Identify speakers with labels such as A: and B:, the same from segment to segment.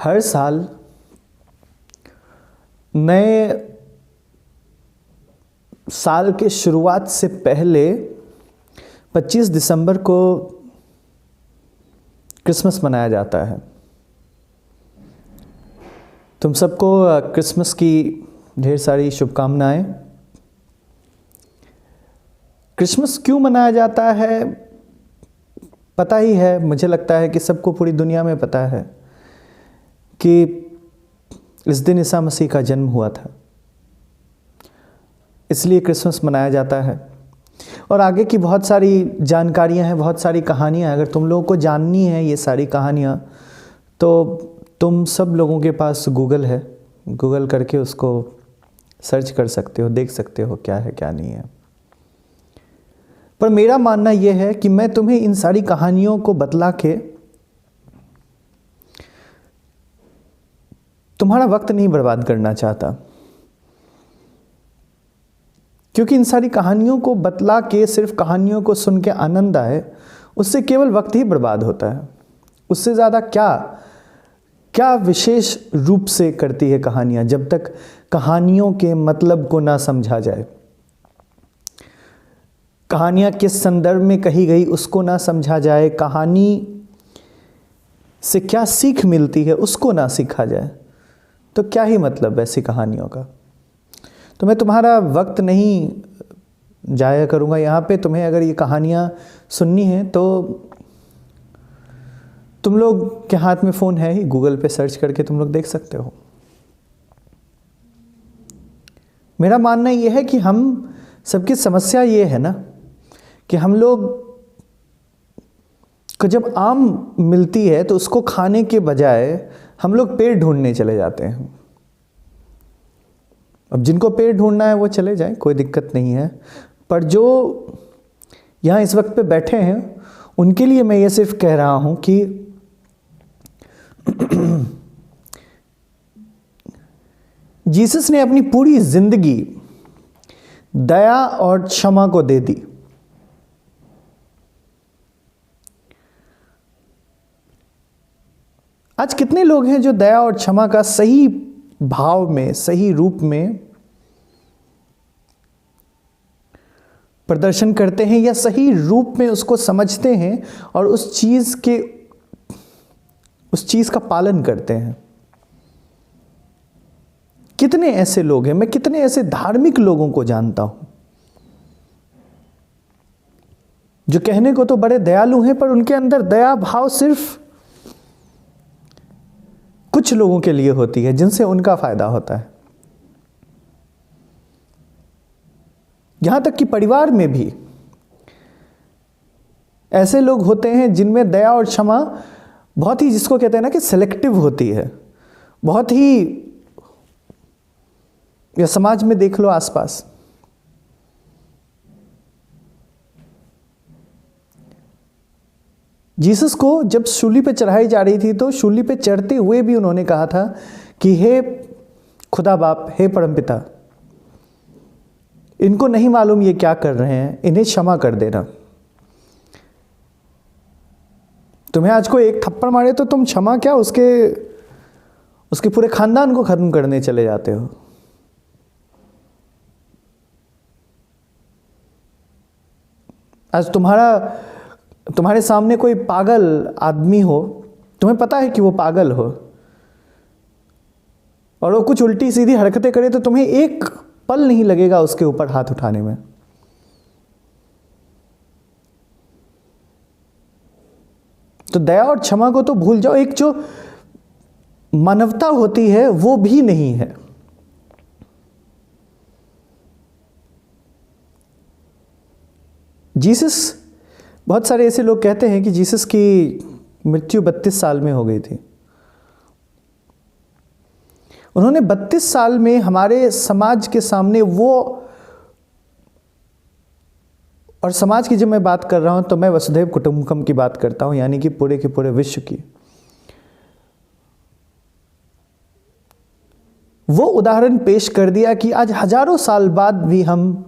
A: हर साल नए साल के शुरुआत से पहले 25 दिसंबर को क्रिसमस मनाया जाता है। तुम सबको क्रिसमस की ढेर सारी शुभकामनाएं। क्रिसमस क्यों मनाया जाता है पता ही है, मुझे लगता है कि सबको पूरी दुनिया में पता है कि इस दिन ईसा मसीह का जन्म हुआ था, इसलिए क्रिसमस मनाया जाता है। और आगे की बहुत सारी जानकारियां हैं, बहुत सारी कहानियां हैं। अगर तुम लोगों को जाननी है ये सारी कहानियां तो तुम सब लोगों के पास गूगल है, गूगल करके उसको सर्च कर सकते हो, देख सकते हो क्या है क्या नहीं है। पर मेरा मानना यह है कि मैं तुम्हें इन सारी कहानियों को बतला के तुम्हारा वक्त नहीं बर्बाद करना चाहता, क्योंकि इन सारी कहानियों को बतला के सिर्फ कहानियों को सुन के आनंद आए, उससे केवल वक्त ही बर्बाद होता है। उससे ज़्यादा क्या विशेष रूप से करती है कहानियाँ, जब तक कहानियों के मतलब को ना समझा जाए, कहानियाँ किस संदर्भ में कही गई उसको ना समझा जाए, कहानी से क्या सीख मिलती है उसको ना सीखा जाए, तो क्या ही मतलब ऐसी कहानियों का। तो मैं तुम्हारा वक्त नहीं जाया करूँगा यहाँ पे। तुम्हें अगर ये कहानियाँ सुननी है तो तुम लोग के हाथ में फ़ोन है ही, गूगल पे सर्च करके तुम लोग देख सकते हो। मेरा मानना ये है कि हम सबकी समस्या ये है ना कि हम लोग को जब आम मिलती है तो उसको खाने के बजाय हम लोग पेड़ ढूंढने चले जाते हैं। अब जिनको पेड़ ढूंढना है वो चले जाएं, कोई दिक्कत नहीं है। पर जो यहाँ इस वक्त पे बैठे हैं उनके लिए मैं ये सिर्फ कह रहा हूँ कि जीसस ने अपनी पूरी जिंदगी दया और क्षमा को दे दी। आज कितने लोग हैं जो दया और क्षमा का सही भाव में, सही रूप में प्रदर्शन करते हैं या सही रूप में उसको समझते हैं और उस चीज का पालन करते हैं। कितने ऐसे लोग हैं, मैं कितने ऐसे धार्मिक लोगों को जानता हूं जो कहने को तो बड़े दयालु हैं, पर उनके अंदर दया भाव सिर्फ कुछ लोगों के लिए होती है जिनसे उनका फायदा होता है। यहां तक कि परिवार में भी ऐसे लोग होते हैं जिनमें दया और क्षमा बहुत ही, जिसको कहते हैं ना कि सेलेक्टिव होती है, बहुत ही। या समाज में देख लो आसपास, जीसस को जब शूली पे चढ़ाई जा रही थी तो शूली पे चढ़ते हुए भी उन्होंने कहा था कि हे खुदा बाप, हे परमपिता, इनको नहीं मालूम ये क्या कर रहे हैं, इन्हें क्षमा कर देना। तुम्हें आज कोई एक थप्पड़ मारे तो तुम क्षमा क्या, उसके पूरे खानदान को खत्म करने चले जाते हो। आज तुम्हारे सामने कोई पागल आदमी हो, तुम्हें पता है कि वो पागल हो, और वो कुछ उल्टी सीधी हरकतें करे तो तुम्हें एक पल नहीं लगेगा उसके ऊपर हाथ उठाने में। तो दया और क्षमा को तो भूल जाओ, एक जो मानवता होती है वो भी नहीं है। जीसस, बहुत सारे ऐसे लोग कहते हैं कि जीसस की मृत्यु 32 साल में हो गई थी। उन्होंने 32 साल में हमारे समाज के सामने वो, और समाज की जब मैं बात कर रहा हूं तो मैं वसुधैव कुटुंबकम की बात करता हूं, यानी कि पूरे के पूरे विश्व की। वो उदाहरण पेश कर दिया कि आज हजारों साल बाद भी हम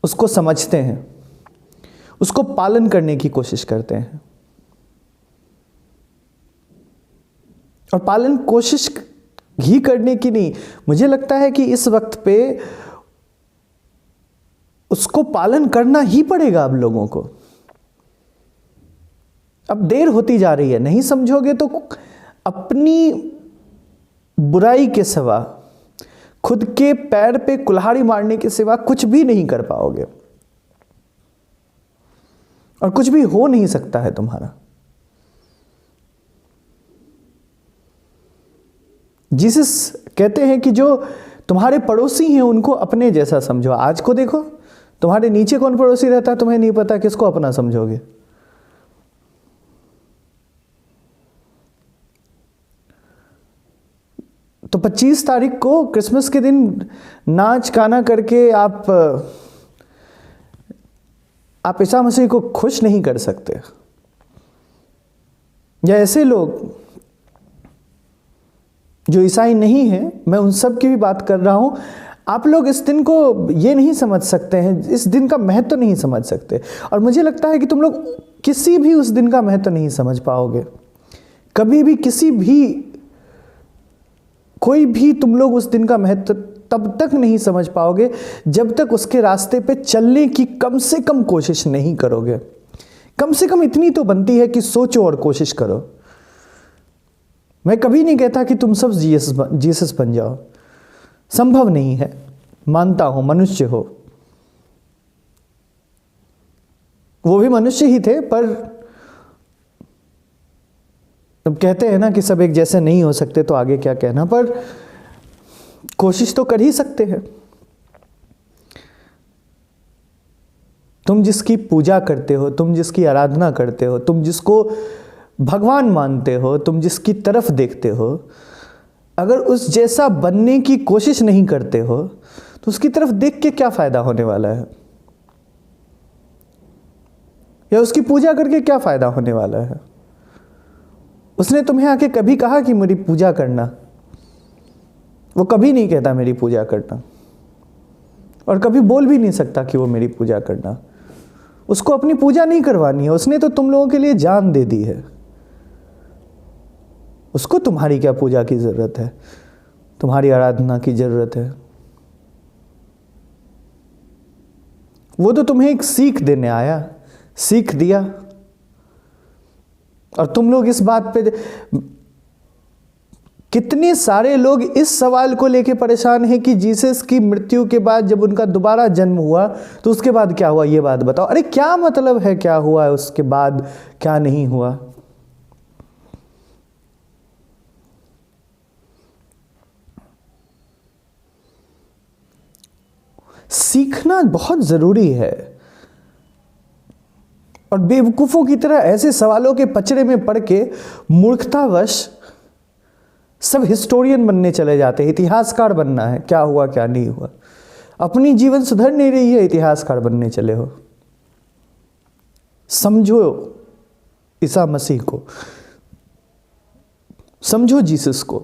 A: उसको समझते हैं, उसको पालन करने की कोशिश करते हैं। और पालन कोशिश ही करने की नहीं, मुझे लगता है कि इस वक्त पे उसको पालन करना ही पड़ेगा अब लोगों को। अब देर होती जा रही है, नहीं समझोगे तो अपनी बुराई के सिवा, खुद के पैर पे कुल्हाड़ी मारने के सिवा कुछ भी नहीं कर पाओगे, और कुछ भी हो नहीं सकता है तुम्हारा। जीसस कहते हैं कि जो तुम्हारे पड़ोसी हैं उनको अपने जैसा समझो। आज को देखो, तुम्हारे नीचे कौन पड़ोसी रहता है तुम्हें नहीं पता, किसको अपना समझोगे? तो 25 तारीख को क्रिसमस के दिन नाच गाना करके आप ईसा मसीह को खुश नहीं कर सकते। या ऐसे लोग जो ईसाई नहीं हैं, मैं उन सब की भी बात कर रहा हूं, आप लोग इस दिन को ये नहीं समझ सकते हैं, इस दिन का महत्व नहीं समझ सकते। और मुझे लगता है कि तुम लोग किसी भी उस दिन का महत्व नहीं समझ पाओगे कभी भी, किसी भी, कोई भी तुम लोग उस दिन का महत्व तब तक नहीं समझ पाओगे जब तक उसके रास्ते पे चलने की कम से कम कोशिश नहीं करोगे। कम से कम इतनी तो बनती है कि सोचो और कोशिश करो। मैं कभी नहीं कहता कि तुम सब जीसस बन जाओ, संभव नहीं है, मानता हूं, मनुष्य हो, वो भी मनुष्य ही थे, पर अब कहते हैं ना कि सब एक जैसे नहीं हो सकते, तो आगे क्या कहना, पर कोशिश तो कर ही सकते हैं। तुम जिसकी पूजा करते हो, तुम जिसकी आराधना करते हो, तुम जिसको भगवान मानते हो, तुम जिसकी तरफ देखते हो, अगर उस जैसा बनने की कोशिश नहीं करते हो तो उसकी तरफ देख के क्या फायदा होने वाला है? या उसकी पूजा करके क्या फायदा होने वाला है? उसने तुम्हें आके कभी कहा कि मेरी पूजा करना? वो कभी नहीं कहता मेरी पूजा करना, और कभी बोल भी नहीं सकता कि वो मेरी पूजा करना। उसको अपनी पूजा नहीं करवानी है, उसने तो तुम लोगों के लिए जान दे दी है। उसको तुम्हारी क्या पूजा की जरूरत है, तुम्हारी आराधना की जरूरत है? वो तो तुम्हें एक सीख देने आया, सीख दिया। और तुम लोग इस बात पे, कितने सारे लोग इस सवाल को लेके परेशान हैं कि जीसस की मृत्यु के बाद जब उनका दोबारा जन्म हुआ तो उसके बाद क्या हुआ, ये बात बताओ। अरे क्या मतलब है क्या हुआ है उसके बाद, क्या नहीं हुआ? सीखना बहुत जरूरी है। और बेवकूफों की तरह ऐसे सवालों के पचड़े में पड़ के मूर्खतावश सब हिस्टोरियन बनने चले जाते हैं। इतिहासकार बनना है, क्या हुआ क्या नहीं हुआ। अपनी जीवन सुधर नहीं रही है, इतिहासकार बनने चले हो। समझो ईसा मसीह को, समझो जीसस को,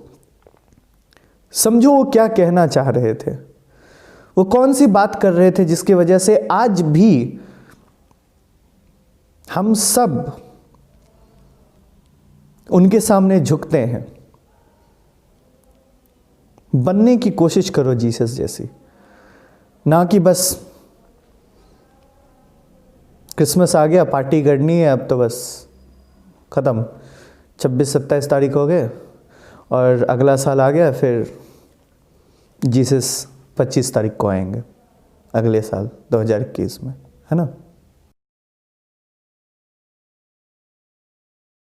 A: समझो वो क्या कहना चाह रहे थे, वो कौन सी बात कर रहे थे जिसकी वजह से आज भी हम सब उनके सामने झुकते हैं। बनने की कोशिश करो जीसस जैसी, ना कि बस क्रिसमस आ गया, पार्टी करनी है, अब तो बस ख़त्म, 26-27 तारीख हो गए और अगला साल आ गया, फिर जीसस 25 तारीख को आएंगे अगले साल 2021 में, है ना।